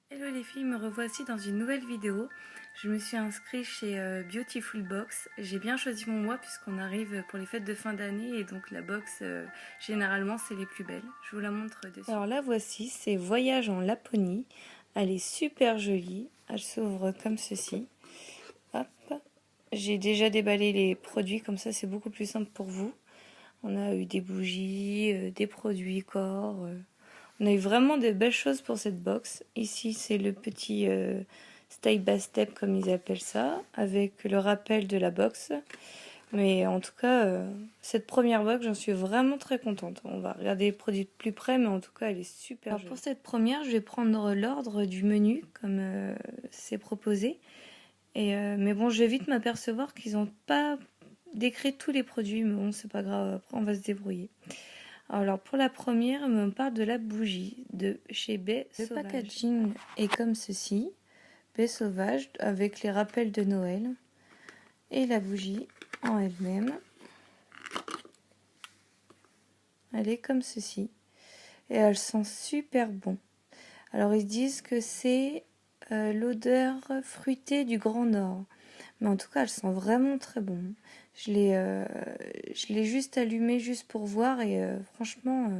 Hello les filles, me revoici dans une nouvelle vidéo. Je me suis inscrite chez Beautiful Box. J'ai bien choisi mon mois puisqu'on arrive pour les fêtes de fin d'année et donc la box généralement c'est les plus belles. Je vous la montre dessus. Alors la voici, c'est Voyage en Laponie. Elle est super jolie. Elle s'ouvre comme ceci. Hop. J'ai déjà déballé les produits, comme ça c'est beaucoup plus simple pour vous. On a eu des bougies, des produits corps. On a eu vraiment de belles choses pour cette box. Ici, c'est le petit step by step, comme ils appellent ça, avec le rappel de la box. Mais en tout cas, cette première box, j'en suis vraiment très contente. On va regarder les produits de plus près, mais en tout cas, elle est super jolie. Pour cette première, je vais prendre l'ordre du menu, comme c'est proposé. Mais bon, je vais vite m'apercevoir qu'ils n'ont pas décrit tous les produits, mais bon, c'est pas grave, après on va se débrouiller. Alors pour la première, on me parle de la bougie de chez Baie Sauvage. Le packaging est comme ceci, Baie Sauvage avec les rappels de Noël et la bougie en elle-même. Elle est comme ceci et elle sent super bon. Alors ils disent que c'est l'odeur fruitée du Grand Nord. Mais en tout cas, elle sent vraiment très bon. Je l'ai juste allumé juste pour voir et franchement,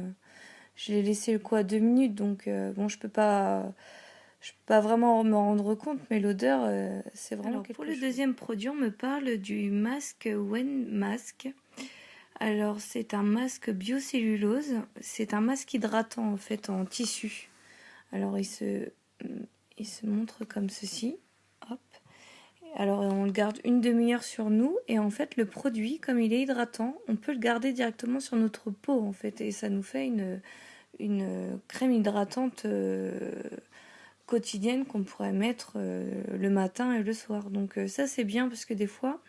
je l'ai laissé quoi 2 minutes. Donc bon, je peux pas vraiment me rendre compte, mais l'odeur, c'est vraiment quelque chose. Pour le deuxième produit, on me parle du masque Wen Mask. Alors c'est un masque biocellulose. C'est un masque hydratant en fait en tissu. Alors il se montre comme ceci. Hop. Alors on le garde une demi-heure sur nous et en fait le produit, comme il est hydratant, on peut le garder directement sur notre peau en fait et ça nous fait une crème hydratante quotidienne qu'on pourrait mettre le matin et le soir. Donc ça c'est bien parce que des fois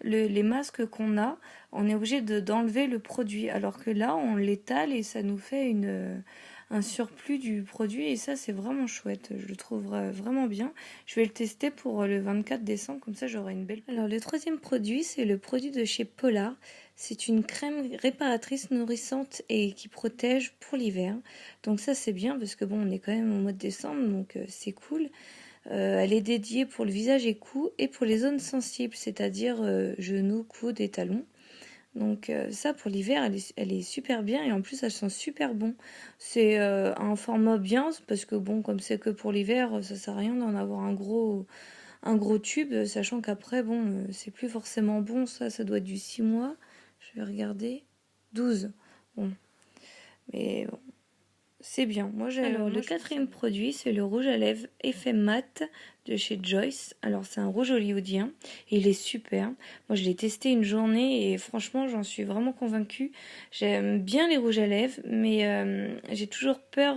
les masques qu'on a, on est obligé d'enlever le produit alors que là on l'étale et ça nous fait un surplus du produit et ça c'est vraiment chouette, je le trouve vraiment bien. Je vais le tester pour le 24 décembre, comme ça j'aurai une belle... Alors le troisième produit, c'est le produit de chez Polar. C'est une crème réparatrice nourrissante et qui protège pour l'hiver. Donc ça c'est bien parce que bon, on est quand même au mois de décembre, donc c'est cool. Elle est dédiée pour le visage et cou et pour les zones sensibles, c'est-à-dire genoux, coudes et talons. Donc ça pour l'hiver elle est super bien et en plus elle sent super bon. C'est un format bien parce que bon comme c'est que pour l'hiver ça sert à rien d'en avoir un gros tube sachant qu'après bon c'est plus forcément bon, ça doit être du 6 mois. Je vais regarder 12. Bon. Mais bon, c'est bien. Alors, le quatrième produit, c'est le rouge à lèvres effet mat de chez Joyce. Alors, c'est un rouge hollywoodien. Et il est super. Moi, je l'ai testé une journée et franchement, j'en suis vraiment convaincue. J'aime bien les rouges à lèvres, mais j'ai toujours peur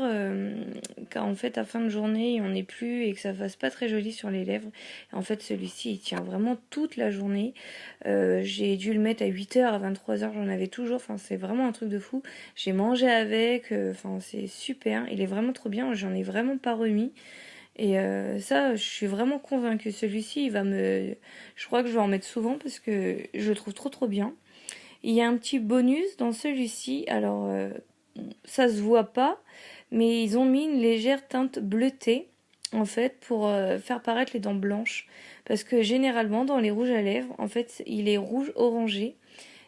qu'en fait, à fin de journée, il n'y en ait plus et que ça fasse pas très joli sur les lèvres. Et en fait, celui-ci, il tient vraiment toute la journée. J'ai dû le mettre à 8h, à 23h, j'en avais toujours. Enfin, c'est vraiment un truc de fou. J'ai mangé avec. Enfin, c'est super. Il est vraiment trop bien. J'en ai vraiment pas remis. Et ça, je suis vraiment convaincue. Celui-ci, je crois que je vais en mettre souvent parce que je le trouve trop trop bien. Il y a un petit bonus dans celui-ci. Alors, ça se voit pas, mais ils ont mis une légère teinte bleutée en fait pour faire paraître les dents blanches. Parce que généralement dans les rouges à lèvres, en fait, il est rouge orangé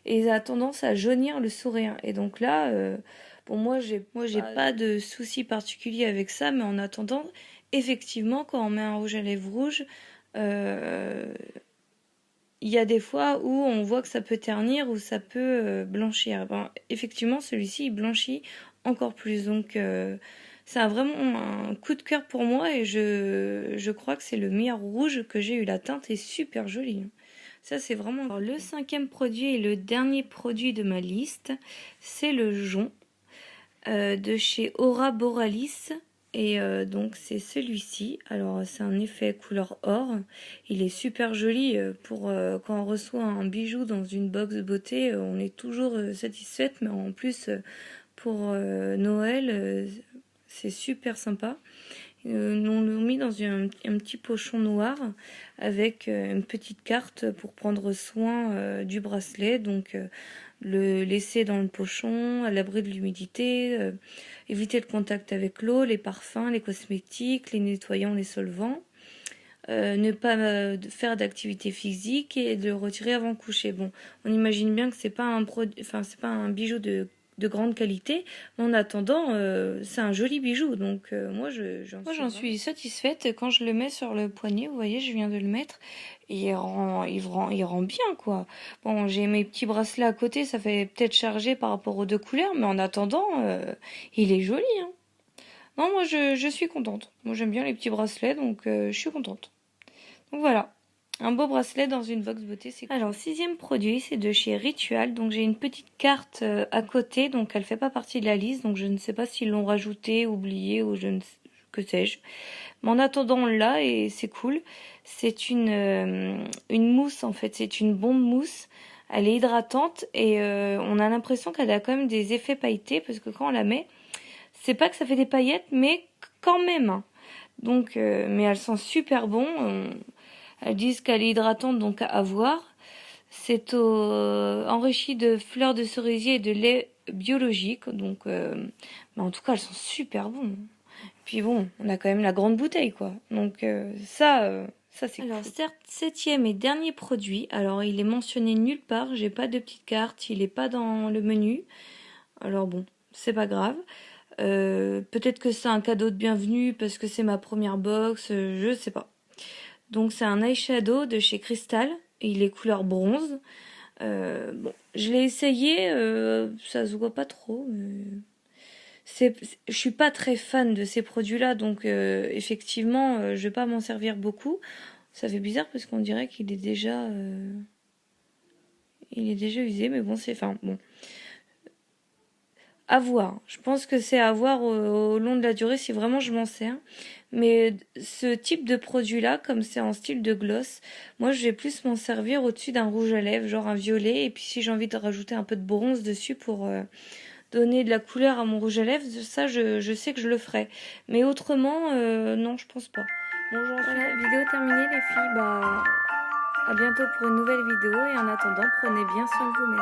et il a tendance à jaunir le sourire. Et donc là, bon j'ai pas de souci particulier avec ça, mais en attendant, effectivement, quand on met un rouge à lèvres rouge, il y a des fois où on voit que ça peut ternir ou ça peut blanchir. Ben, effectivement, celui-ci, il blanchit encore plus. Donc, c'est vraiment un coup de cœur pour moi et je crois que c'est le meilleur rouge que j'ai eu. La teinte est super jolie. Ça, c'est vraiment... Alors, le cinquième produit et le dernier produit de ma liste, c'est le jonc de chez Aura Borealis. Et donc c'est celui-ci. Alors c'est un effet couleur or. Il est super joli pour quand on reçoit un bijou dans une box beauté. On est toujours satisfaite. Mais en plus pour Noël, c'est super sympa. On l'a mis dans un petit pochon noir avec une petite carte pour prendre soin du bracelet. Donc le laisser dans le pochon, à l'abri de l'humidité, éviter le contact avec l'eau, les parfums, les cosmétiques, les nettoyants, les solvants. Ne pas faire d'activité physique et de le retirer avant le coucher. Bon, on imagine bien que c'est pas c'est pas un bijou de grande qualité, mais en attendant, c'est un joli bijou. Donc moi, j'en suis satisfaite. Quand je le mets sur le poignet, vous voyez, je viens de le mettre, et il rend bien, quoi. Bon, j'ai mes petits bracelets à côté, ça fait peut-être charger par rapport aux deux couleurs, mais en attendant, il est joli, hein. Non, moi, je suis contente. Moi, j'aime bien les petits bracelets, donc je suis contente. Donc voilà, un beau bracelet dans une box beauté, c'est cool. Alors, 6e produit, c'est de chez Ritual. Donc j'ai une petite carte à côté, donc elle fait pas partie de la liste, donc je ne sais pas s'ils l'ont rajouté, oublié ou je ne sais, que sais-je. Mais en attendant, on l'a et c'est cool. C'est une mousse en fait, c'est une bombe mousse. Elle est hydratante et on a l'impression qu'elle a quand même des effets pailletés parce que quand on la met, c'est pas que ça fait des paillettes, mais quand même, hein. Donc, mais elles sont super bon. Elles disent qu'elle est hydratante, donc à voir. C'est enrichi de fleurs de cerisier et de lait biologique. Donc, mais en tout cas, elles sont super bonnes. Puis bon, on a quand même la grande bouteille, quoi. Donc ça c'est cool. Alors, certes, 7e et dernier produit. Alors, il est mentionné nulle part. J'ai pas de petite carte. Il est pas dans le menu. Alors bon, c'est pas grave. Peut-être que c'est un cadeau de bienvenue parce que c'est ma première box. Je sais pas. Donc c'est un eyeshadow de chez Crystal. Il est couleur bronze. Bon, je l'ai essayé, ça se voit pas trop. Je suis pas très fan de ces produits-là, donc effectivement, je vais pas m'en servir beaucoup. Ça fait bizarre parce qu'on dirait il est déjà usé, mais bon, enfin bon. À voir. Je pense que c'est à voir au long de la durée si vraiment je m'en sers. Mais ce type de produit-là, comme c'est en style de gloss, moi je vais plus m'en servir au-dessus d'un rouge à lèvres, genre un violet. Et puis si j'ai envie de rajouter un peu de bronze dessus pour donner de la couleur à mon rouge à lèvres, ça je sais que je le ferai. Mais autrement, non, je pense pas. Bon, voilà, vidéo terminée les filles. Bah, à bientôt pour une nouvelle vidéo. Et en attendant, prenez bien soin de vous-même.